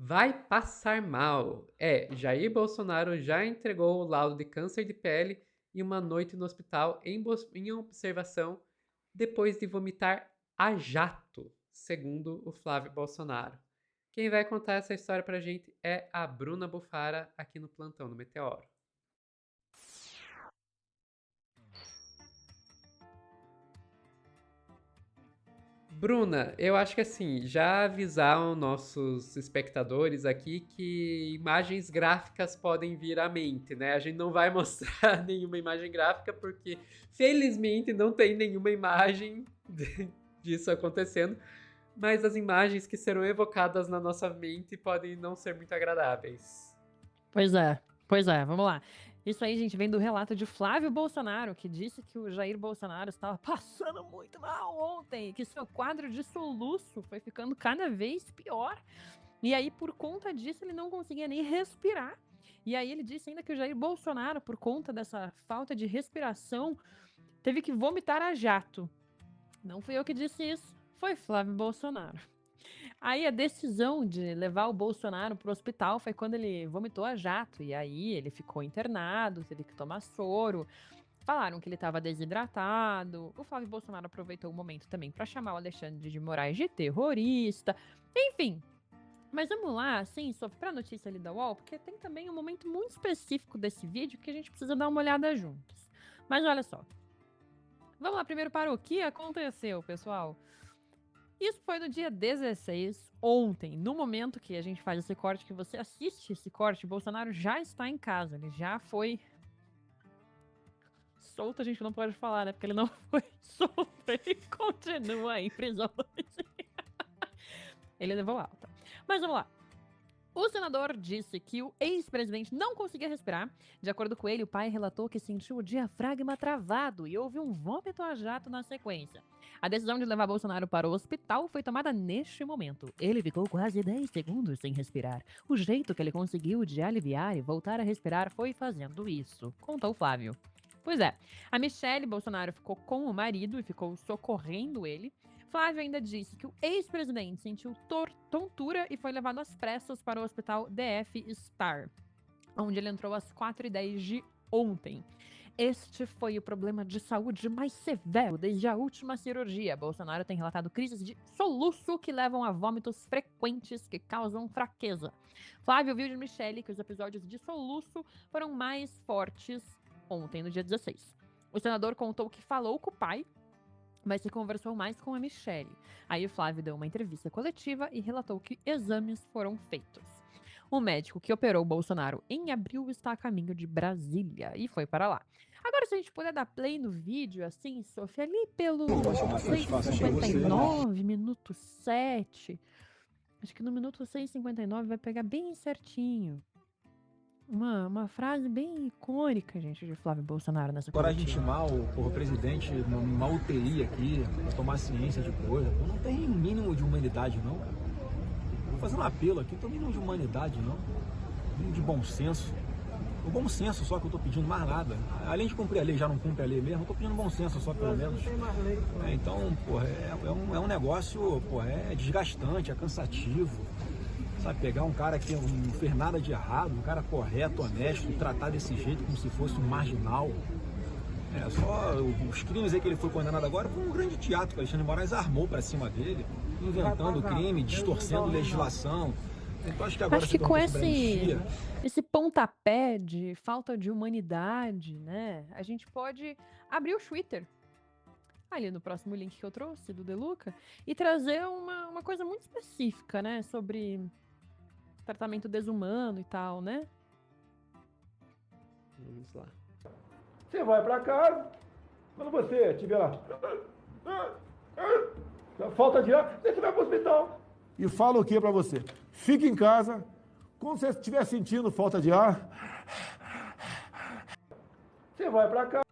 Vai passar mal. Jair Bolsonaro já entregou o laudo de câncer de pele e uma noite no hospital em observação depois de vomitar a jato, segundo o Flávio Bolsonaro. Quem vai contar essa história pra gente é a Bruna Bufara aqui no Plantão do Meteoro. Bruna, eu acho que assim, já avisar os nossos espectadores aqui que imagens gráficas podem vir à mente, né? A gente não vai mostrar nenhuma imagem gráfica porque, felizmente, não tem nenhuma imagem disso acontecendo, mas as imagens que serão evocadas na nossa mente podem não ser muito agradáveis. Pois é, vamos lá. Isso aí, gente, vem do relato de Flávio Bolsonaro, que disse que o Jair Bolsonaro estava passando muito mal ontem, e que seu quadro de soluço foi ficando cada vez pior. E aí, por conta disso, ele não conseguia nem respirar. E aí, ele disse ainda que o Jair Bolsonaro, por conta dessa falta de respiração, teve que vomitar a jato. Não fui eu que disse isso, foi Flávio Bolsonaro. Aí a decisão de levar o Bolsonaro pro hospital foi quando ele vomitou a jato. E aí ele ficou internado, teve que tomar soro. Falaram que ele estava desidratado. O Flávio Bolsonaro aproveitou o momento também para chamar o Alexandre de Moraes de terrorista. Enfim. Mas vamos lá, assim, só pra notícia ali da UOL, porque tem também um momento muito específico desse vídeo que a gente precisa dar uma olhada juntos. Mas olha só. Vamos lá primeiro para o que aconteceu, pessoal. Isso foi no dia 16, ontem, no momento que a gente faz esse corte, que você assiste esse corte, Bolsonaro já está em casa, ele já foi solto, a gente não pode falar, né? Porque ele não foi solto, ele continua em prisão. Ele levou alta. Mas vamos lá. O senador disse que o ex-presidente não conseguia respirar. De acordo com ele, o pai relatou que sentiu o diafragma travado e houve um vômito a jato na sequência. A decisão de levar Bolsonaro para o hospital foi tomada neste momento. Ele ficou quase 10 segundos sem respirar. O jeito que ele conseguiu de aliviar e voltar a respirar foi fazendo isso, contou Flávio. Pois é, a Michelle Bolsonaro ficou com o marido e ficou socorrendo ele. Flávio ainda disse que o ex-presidente sentiu tontura e foi levado às pressas para o hospital DF Star, onde ele entrou às 4h10 de ontem. Este foi o problema de saúde mais severo desde a última cirurgia. Bolsonaro tem relatado crises de soluço que levam a vômitos frequentes que causam fraqueza. Flávio viu de Michele que os episódios de soluço foram mais fortes ontem, no dia 16. O senador contou que falou com o pai, mas se conversou mais com a Michelle. Aí o Flávio deu uma entrevista coletiva e relatou que exames foram feitos. O médico que operou o Bolsonaro em abril está a caminho de Brasília e foi para lá. Agora, se a gente puder dar play no vídeo, assim, Sofia, ali pelo 6h59, minuto 7. Acho que no minuto 6h59 vai pegar bem certinho. Uma frase bem icônica, gente, de Flávio Bolsonaro nessa Agora a coletiva. gente mal, o presidente, numa UTI aqui, pra tomar ciência de coisa. Pô, não tem um mínimo de humanidade, não, cara. Vou fazer um apelo aqui, não tem um mínimo de humanidade, não. Um mínimo de bom senso. O bom senso só que eu tô pedindo, mais nada. Além de cumprir a lei, já não cumpre a lei mesmo, eu tô pedindo bom senso só, pelo menos. Não tem mais lei. Então, pô, é um negócio, pô, é desgastante, é cansativo. Sabe, pegar um cara que não fez nada de errado, um cara correto, honesto, e tratar desse jeito como se fosse um marginal. Só os crimes aí que ele foi condenado agora foi um grande teatro que o Alexandre de Moraes armou pra cima dele, inventando crime, distorcendo legislação. Então acho que agora Acho que com esse pontapé de falta de humanidade, né, a gente pode abrir o Twitter, ali no próximo link que eu trouxe, do Deluca, e trazer uma coisa muito específica, né, sobre tratamento desumano e tal, né? Vamos lá. Você vai pra casa, quando você tiver falta de ar, você vai pro hospital. E fala o que pra você? Fique em casa, quando você estiver sentindo falta de ar, você vai pra casa.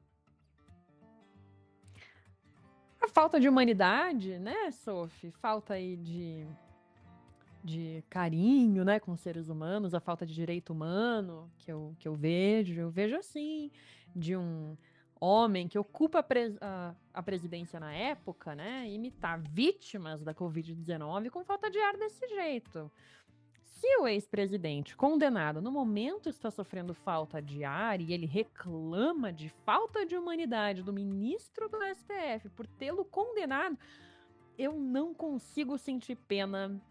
A falta de humanidade, né, Sophie? Falta aí de carinho, né, com seres humanos, a falta de direito humano que eu vejo assim, de um homem que ocupa a presidência na época, né, imitar vítimas da Covid-19 com falta de ar desse jeito. Se o ex-presidente condenado no momento está sofrendo falta de ar e ele reclama de falta de humanidade do ministro do STF por tê-lo condenado, eu não consigo sentir pena.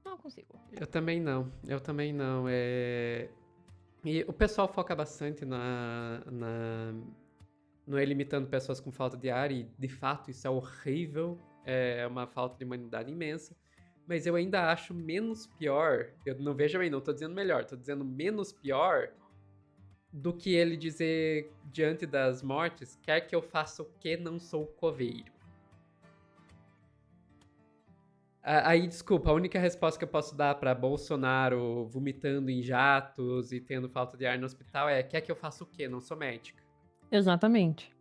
Não consigo. Eu também não. E o pessoal foca bastante no ele imitando pessoas com falta de ar, e de fato isso é horrível, é uma falta de humanidade imensa. Mas eu ainda acho menos pior, eu não vejo bem, não tô dizendo melhor, tô dizendo menos pior do que ele dizer diante das mortes: quer que eu faça o que, não sou coveiro. Aí, desculpa, a única resposta que eu posso dar pra Bolsonaro vomitando em jatos e tendo falta de ar no hospital é: quer que eu faça o quê? Não sou médica. Exatamente.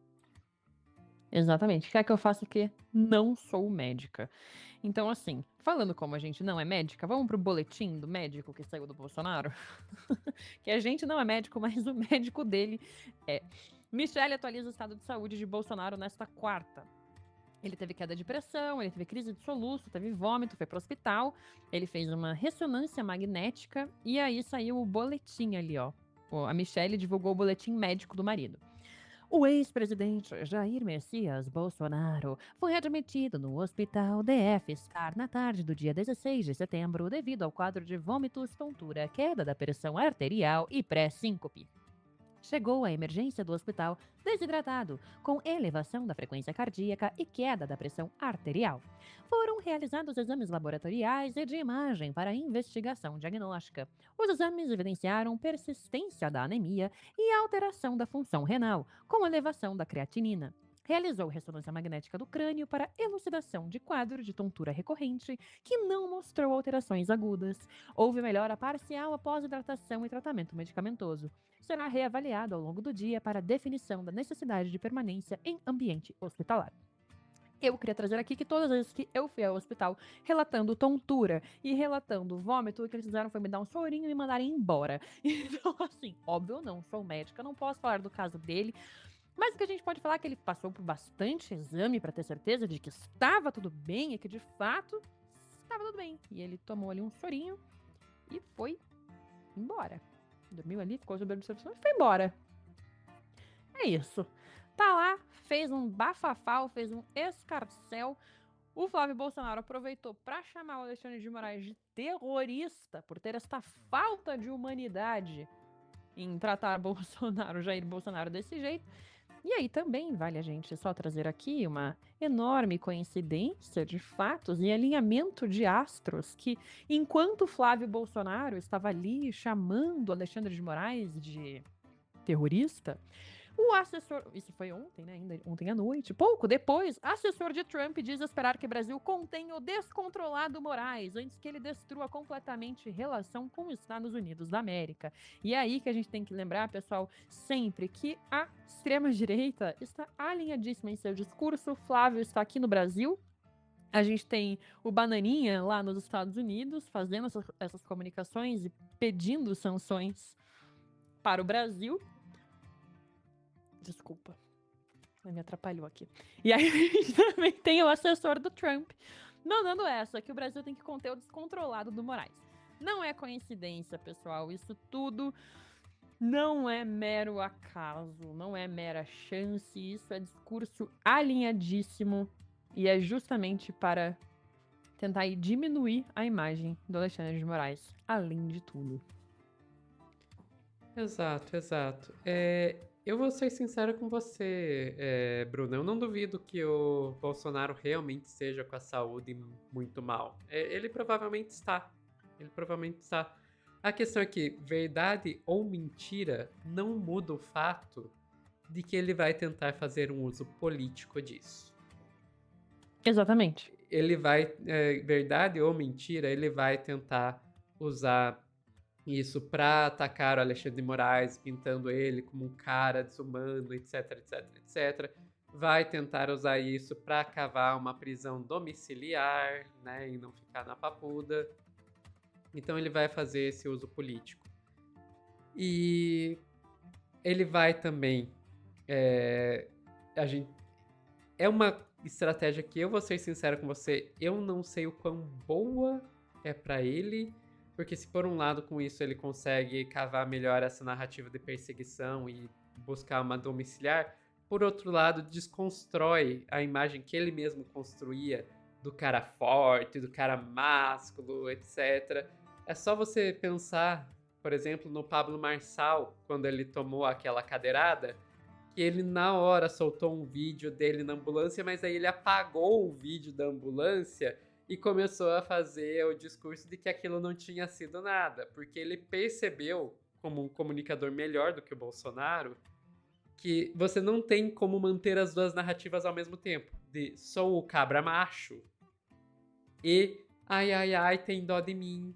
Exatamente. Quer que eu faça o quê? Não sou médica. Então, assim, falando como a gente não é médica, vamos pro boletim do médico que saiu do Bolsonaro? Que a gente não é médico, mas o médico dele é. Michele atualiza o estado de saúde de Bolsonaro nesta quarta. Ele teve queda de pressão, ele teve crise de soluço, teve vômito, foi pro hospital. Ele fez uma ressonância magnética e aí saiu o boletim ali, ó. A Michele divulgou o boletim médico do marido. O ex-presidente Jair Messias Bolsonaro foi admitido no Hospital DF Star na tarde do dia 16 de setembro devido ao quadro de vômitos, tontura, queda da pressão arterial e pré-síncope. Chegou à emergência do hospital desidratado, com elevação da frequência cardíaca e queda da pressão arterial. Foram realizados exames laboratoriais e de imagem para investigação diagnóstica. Os exames evidenciaram persistência da anemia e alteração da função renal, com elevação da creatinina. Realizou ressonância magnética do crânio para elucidação de quadro de tontura recorrente, que não mostrou alterações agudas. Houve melhora parcial após hidratação e tratamento medicamentoso. Será reavaliado ao longo do dia para definição da necessidade de permanência em ambiente hospitalar. Eu queria trazer aqui que todas as vezes que eu fui ao hospital relatando tontura e relatando vômito, o que eles fizeram foi me dar um chorinho e me mandarem embora. Então, assim, óbvio, eu não sou médica, não posso falar do caso dele, mas o que a gente pode falar é que ele passou por bastante exame para ter certeza de que estava tudo bem e que, de fato, estava tudo bem. E ele tomou ali um chorinho e foi embora. Dormiu ali, ficou sob observação e foi embora. É isso. Tá lá, fez um bafafá, fez um escarcéu. O Flávio Bolsonaro aproveitou para chamar o Alexandre de Moraes de terrorista por ter esta falta de humanidade em tratar Jair Bolsonaro desse jeito. E aí também vale a gente só trazer aqui uma enorme coincidência de fatos e alinhamento de astros que, enquanto Flávio Bolsonaro estava ali chamando Alexandre de Moraes de terrorista, o assessor, isso foi ontem, né? Ainda ontem à noite, pouco depois, assessor de Trump diz esperar que o Brasil contenha o descontrolado Moraes antes que ele destrua completamente relação com os Estados Unidos da América. E é aí que a gente tem que lembrar, pessoal, sempre que a extrema-direita está alinhadíssima em seu discurso. Flávio está aqui no Brasil. A gente tem o Bananinha lá nos Estados Unidos fazendo essas comunicações e pedindo sanções para o Brasil. Desculpa, me atrapalhou aqui. E aí a gente também tem o assessor do Trump mandando essa, que o Brasil tem que conter o descontrolado do Moraes. Não é coincidência, pessoal, isso tudo não é mero acaso, não é mera chance, isso é discurso alinhadíssimo e é justamente para tentar diminuir a imagem do Alexandre de Moraes, além de tudo. Exato. Eu vou ser sincero com você, Bruna. Eu não duvido que o Bolsonaro realmente esteja com a saúde muito mal. Ele provavelmente está. A questão é que verdade ou mentira não muda o fato de que ele vai tentar fazer um uso político disso. Exatamente. Ele vai, verdade ou mentira, ele vai tentar usar isso para atacar o Alexandre de Moraes, pintando ele como um cara desumano, etc. Vai tentar usar isso para cavar uma prisão domiciliar, né, e não ficar na papuda. Então ele vai fazer esse uso político. E ele vai também... É uma estratégia que eu vou ser sincero com você, eu não sei o quão boa é pra ele, porque se por um lado com isso ele consegue cavar melhor essa narrativa de perseguição e buscar uma domiciliar, por outro lado desconstrói a imagem que ele mesmo construía do cara forte, do cara másculo, etc. É só você pensar, por exemplo, no Pablo Marçal, quando ele tomou aquela cadeirada, que ele na hora soltou um vídeo dele na ambulância, mas aí ele apagou o vídeo da ambulância e começou a fazer o discurso de que aquilo não tinha sido nada, porque ele percebeu, como um comunicador melhor do que o Bolsonaro, que você não tem como manter as duas narrativas ao mesmo tempo, de sou o cabra macho e ai, ai, ai, tem dó de mim.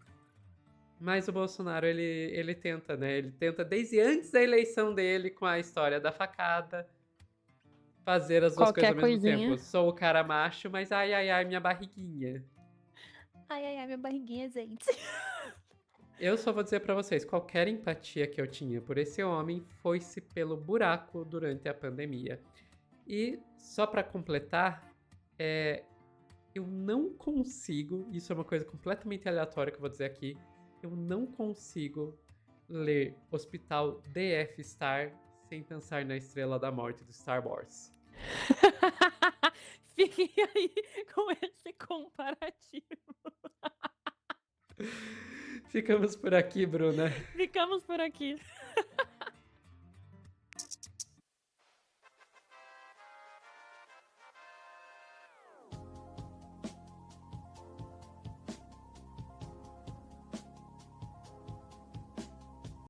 Mas o Bolsonaro, ele tenta, né? Ele tenta desde antes da eleição dele, com a história da facada, fazer as duas coisas Qualquer ao mesmo coisinha. tempo. Sou o cara macho, mas ai, ai, ai, minha barriguinha. Ai, ai, ai, minha barriguinha, gente. Eu só vou dizer pra vocês, qualquer empatia que eu tinha por esse homem foi-se pelo buraco durante a pandemia. E só pra completar, eu não consigo, isso é uma coisa completamente aleatória que eu vou dizer aqui, eu não consigo ler Hospital DF Star sem pensar na Estrela da Morte do Star Wars. Fiquem aí com esse comparativo. Ficamos por aqui, Bruna. Ficamos por aqui.